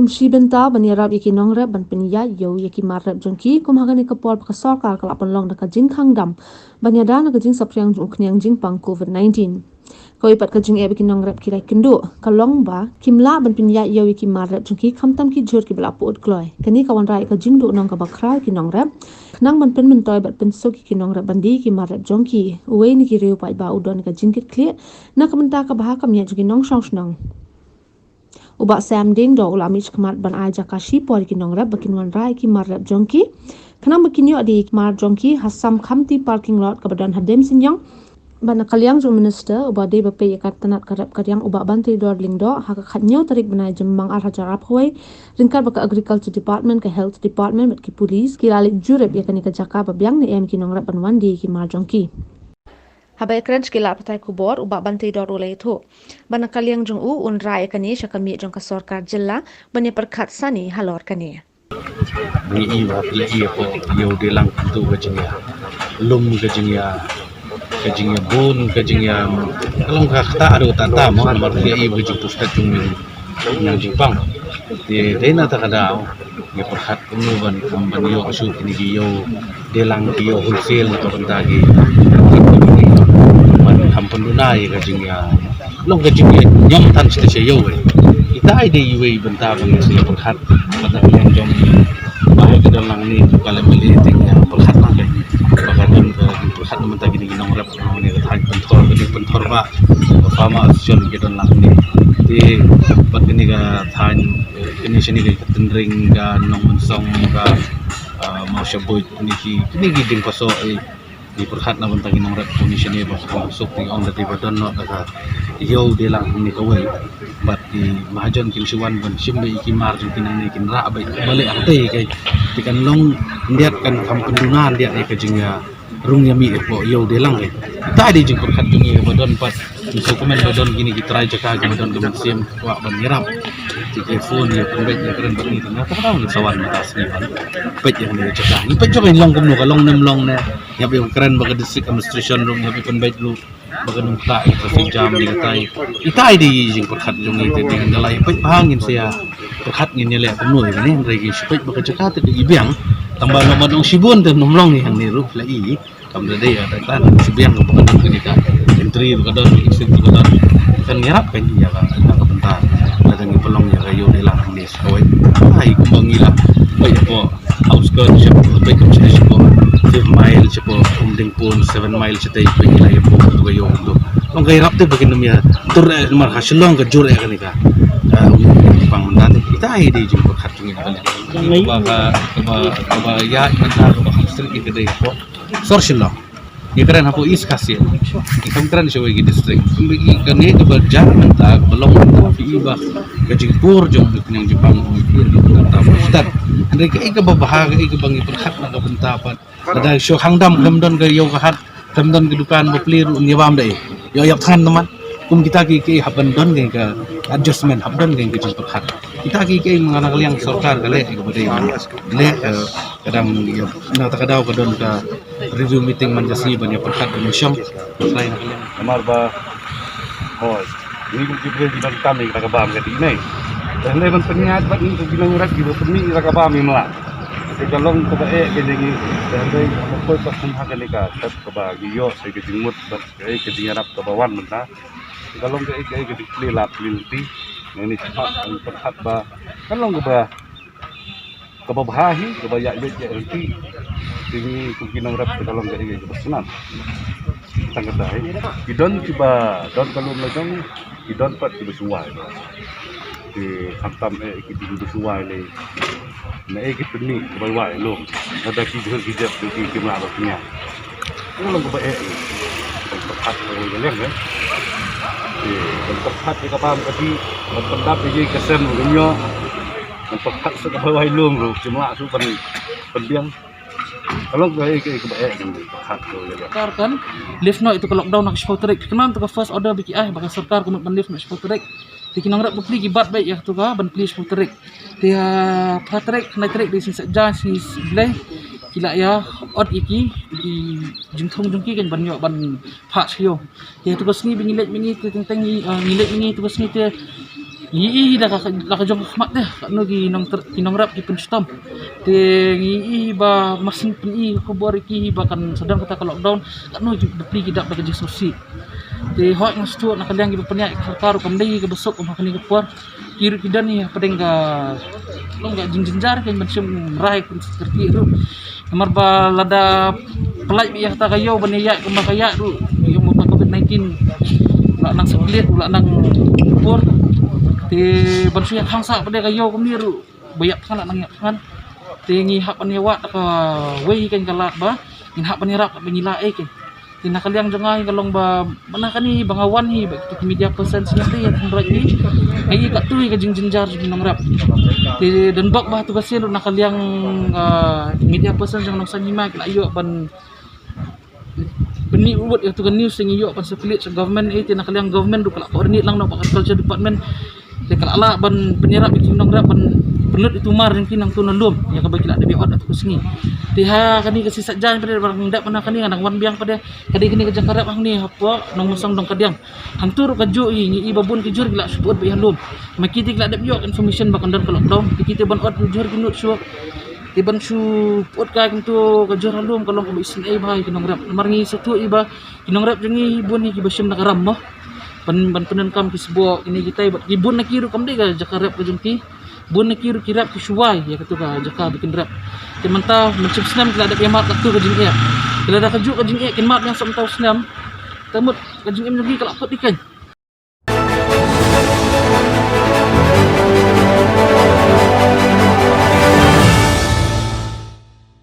kumshi benta bani rap yaki nong rap ban penya yo yaki mar rap jongki kum hagani kapol ka sarkar kala pan long ka jing khang dam bani da na ka jing sapryang jong khnyang jing pang covid-19 koi pat ka jing e baki nong rap ki lai kendo kalong ba kimla ban penya yo yaki mar rap jongki khamtam ki jor ki bla pot kloi kani ka wan rai ka jing do nong ka bakra ki nong rap nang ban pen men toy bat pen so ki nong rap bandi ki mar rap jongki we ni ki reu pai ba udon ka jing ki clear na ka menta ka bah ka mya jongki nong shong snong Ubak Sam Ding do ulamich kemat ban aja kashi por ki nong rap bakin wan rai ki mar rap jongki kenang bakin yo di mar jongki hasam khamti parking lot ka badan hadem sinyang ban kalyang jo minister ubak de bape yakat tanat karap karyang ubak bantri dor ling do ha ka khatnyo tarik banai jembang ar hajar ap hoi ringkar baka agriculture department ka health department bat ki police ki lalik jurep yakani ka jaka babyang ne em ki nong rap ban wan di ki mar jongki Habai krench kila patai kubor ubak bantai dor ulai itu. Bana kaliang jong u unrai kani syakami jong ka sorkar jilla bani perkat sani halor kani. Ni iwa pila iya po yo delang tu kajingya. Lum kajingya bun kajingya. Kalong ka kata adu tata mo mar pila iya kajing pusat jong yang Jepang. Di dena ta kada ya perhat umuban kamban yo asu kini yo delang yo wholesale to bantagi. Hampun dunai kajingnya long kajingnya nyom tan sita sayo ita ide iwe benta bang sila perhat pada yang jom bahaya ke dalam ni kalau beli tingnya perhat lah kan bagaimana perhat mentah gini ginong rap ni ketai pentor ba fama action ke dalam ni di bat ini ka tan ini sini ka tendring ka nong mensong ka mau sebut ni giding paso di perhat na bantang inong rap commission ba masuk di on the table don not ka yo de lang ni kawai but di mahajon kin siwan ban simbe ikimar jing tinang ni kin ra ba balik ate kay tikan long ndiat kan kampendunan dia ka jingya rung yami po yo de lang kay ta di jing perhat jing badon pat so komen badon gini gitrai jaka badon gaman sim wa ban nyerap di phone ya pembet ya keren bat ni ternyata tahu ni sawan matas ni pet yang ni jaka ni pet jo long kum no kalong nem long ne ya be keren baga district administration room ya be pembet lu baga nung ta traffic jam di katai itai di jing perhat jong ni dengan dalai pet bahangin saya perhat ni le penuh ni regi pet baga jaka te di biang tambah nomor dong sibun te nom long ni hang ni ru lai kam de ya ta sibiang ko baga ni ka entry baga don exit baga don kan nyerap kan ya ka bentar datang pelong ya kayu di lang ni sawai ai kumbangila baik po outskirt siapa baik ke sini siapa 5 mile siapa umding pun 7 mile siapa pengila ya po tu kayu tu long kay rap tu bagian ya tur mar hasilong ke jur ya kan ika pang mendan kita ai di jemput hatungin balik ba ya kita ba hamster kita dei po sorsilong ya keren hapo is kasih ikam keren siya wagi district kumbi kani ke berjar mentah belum fi iba kajing pur jong yang Jepang ta pusat andre ke ika babahaga ika bangi perhat na kabentapan ada show hangdam gamdon ke yo kahat gamdon ke dukan baplir nyawam dai yo yap than teman kum kita ki habandon ke adjustment habdon ke perhat kita ki menganal yang sorkar kale ke le kadang yo na takadaw kadon ka review meeting man kasi banyak perkat musyam selain amar ba hoy ini kita di bang kami rakabam ke ini dan leban peniat bat ni bilang urat gitu peni rakabam mala sekalong ko ba ke dingi dan dai ko pas kumha ka leka tat ko ba giyo sa ke jimut bat ke dingarap ka bawan menta sekalong ke dilap lilti ini cepat perhat ba kalong ko ba kababahahi kabaya ya erti ini kukinang rap kalong gari ke pesanan tangga dai idon tiba don kalung lajong idon pat tiba suwai di hantam ikit di suwai le na ikit ni kabawai lo ada kijur kijap di kimla baknya kalong ba tempat kalong leng kan tempat di kapam kadi pendap di kesen bunyo tempat sa kabawai lom ro cuma su pendiang kalau gaya ke kebaik kan hak tu ya kan lift no itu ke lockdown nak sport trek kenal tu ke first order biki bakal sarkar komitmen lift nak sport trek dikinang rak beli gibat baik ya tu ka ban beli sport trek dia patrek naik trek di sini saja si belai kila ya od iki di jungthong jungki kan ban yo ban phak sio ya tu ko sni bingilet mingi tu teng ngilet mingi tu ko sni te Ngi dah ka jong khmat deh kanu kinong rap ki penstam. Te ngi ba masin pen ko bor ki ba kan sedang kata ka lockdown kanu bepli ki dak kerja sosial. Te hoi ngas tu nak kalian ki penyak sarkar kam dei ke besok kam kani ke por. Kiri kidan ni padeng ga lo ga jinjar kan macam rai kun seperti itu. Kamar ba lada pelai bi ta kayo baniya ko makaya du yung COVID-19 la nang saklit la nang por ti bansu yang hangsa pada kayo kamiru bayak kan nang kan ti ngi hak paniwa ka wei kan kala ba ngi hak panirap pangila kan ti nakaliang jangai kalong ba mana kani bangawan hi ba ti media person siya ti yang right ni ai ka tu ka jinjar nang rap ti dan bak ba tu basin nakaliang media person jang nang sanima kila ayo ban beni ubut itu kan news yang iyo pan sekelit government itu nak kalian government du kala koordinat lang no agriculture department de kala ala ban penyerap itu nang rap ban penut itu mar yang kinang tunan lum ya ka bagi ada biot atau kusingi tiha kani kasi sajan pada barang dak pana kani nang wan biang pada kadi kini ke jakarta ang ni apa nang musang dong kadiang hantur ka jo i babun ki jur gila support bi halum makiti gila ada biot information bakandar kalau lockdown kita ban ot jur kinut suap iban su pot ka kintu ka jor halum kalong ko isin ay bahay kinong rap marngi satu iba kinong rap jangi ibon ni kibasyam nakaram mo ban penan kam kisbo ini kita ibon nakiru kam de ka jakarap ka jungti bun nakiru kirap ki suway ya katu ka jaka bikin rap timanta mencip senam kila ada yamat katu ka jingya kila ada kaju ka jingya kin mat yang sam taw senam tamut ka jingya lagi kala pot ikan